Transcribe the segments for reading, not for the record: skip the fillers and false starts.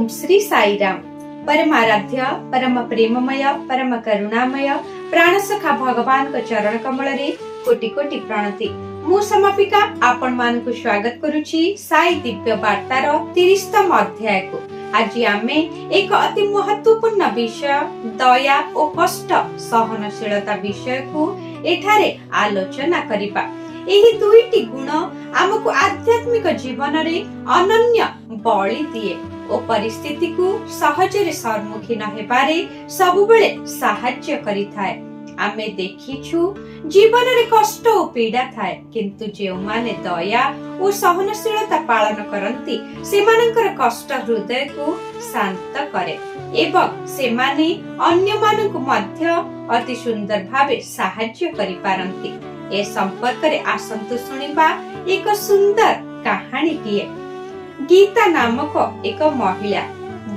ओम श्री साईराम। परमाराध्य परम प्रेममय परम करुणामय प्राणसखा भगवान को चरण कमल रे कोटि कोटि प्रणति। मु समापिका आपण मान को स्वागत करूची साई दिव्य वार्तार 30तम अध्याय को। आज आमे एक अति महत्वपूर्ण विषय दया और कष्ट सहनशीलता विषय को एठारे आलोचना करिबा। एही दुईटी गुण आमको आध्यात्मिक जीवन रे अनन्य बळी दिए और परिस्थिति को सहजरे सम्मुखीन हेबारे सबुबेले साहाय्य करिथाय। आमे देखिछु जीवन रे कष्ट और पीड़ा थाए, किंतु जे माने दया और सहनशीलता पालन करंती सेमानकर कष्ट हृदय को शांत करे एवं सेमाने अन्य मानक मध्य अति सुंदर भावे साहाय्य करि पारंती। ए संपर्क रे आसंतु सुनिबा एक सुंदर कहानी टिए। गीता नामक एक महिला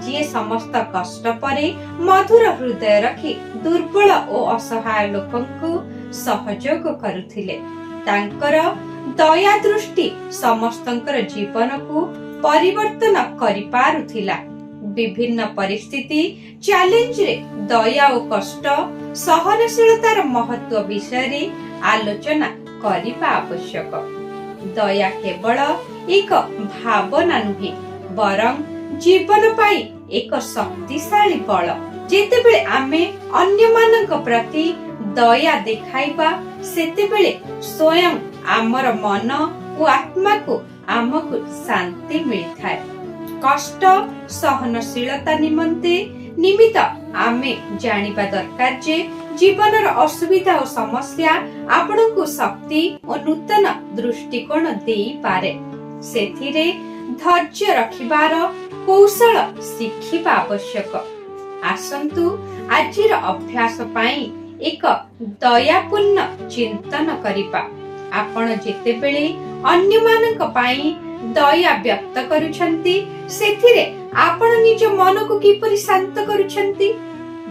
जी समस्त कष्ट परे मधुर हृदय रखी दुर्बल और असहाय लोकंकु सहयोग करुथिले। तांकर दया दृष्टि समस्तंकर जीवन को परिवर्तन करि पारुथिला। विभिन्न परिस्थिति चैलेंज रे दया और कष्ट सहनशीलतार महत्व विषय रे आलोचना करिबा आवश्यक। दया केवल एक भावना नुहे बरं जीवन पाई एक शक्तिशाली बल। जेतेबेले आमे अन्य मानक प्रति दया देखाइबा सेतेबेले स्वयं आमर मन और आत्मा को आमको शांति मिलिथाय। कष्ट सहनशीलता निमित्त आमे जानिबा दरकार जे जीवनर असुविधा और समस्या आपनको शक्ति और नूतन दृष्टिकोण देई पारे। सेथिरे धैर्य रखिबार कौशल शिखिबा आवश्यक। आसंतु आजिर अभ्यास पाई एक दयापूर्ण चिंतन करिबा। आपण जेतेबेले अन्य मानक पाई दया व्यक्त करूछंती सेथिरे आपण निज मन को किपरि शांत करूछंती।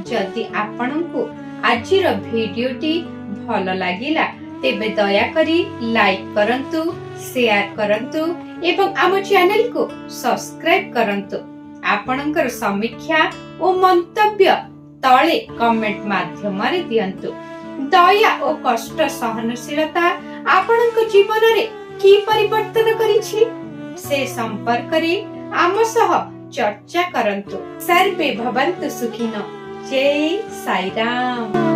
जदि आपणको आजिर भिडियोटी भल लागिला तेबे दया करी लाइक करंतु, शेयर करंतु एवं आम चैनल को सब्सक्राइब करंतु। आपणकर समीक्षा और मंतव्य तळे कमेंट माध्यम रे दियंतु। दया और कष्ट सहनशीलता आपणक जीवन रे की परिवर्तन करिछि से संपर्क रे आम सह चर्चा करंतु। सर्वे भवन्तु सुखिनो। जय साईराम।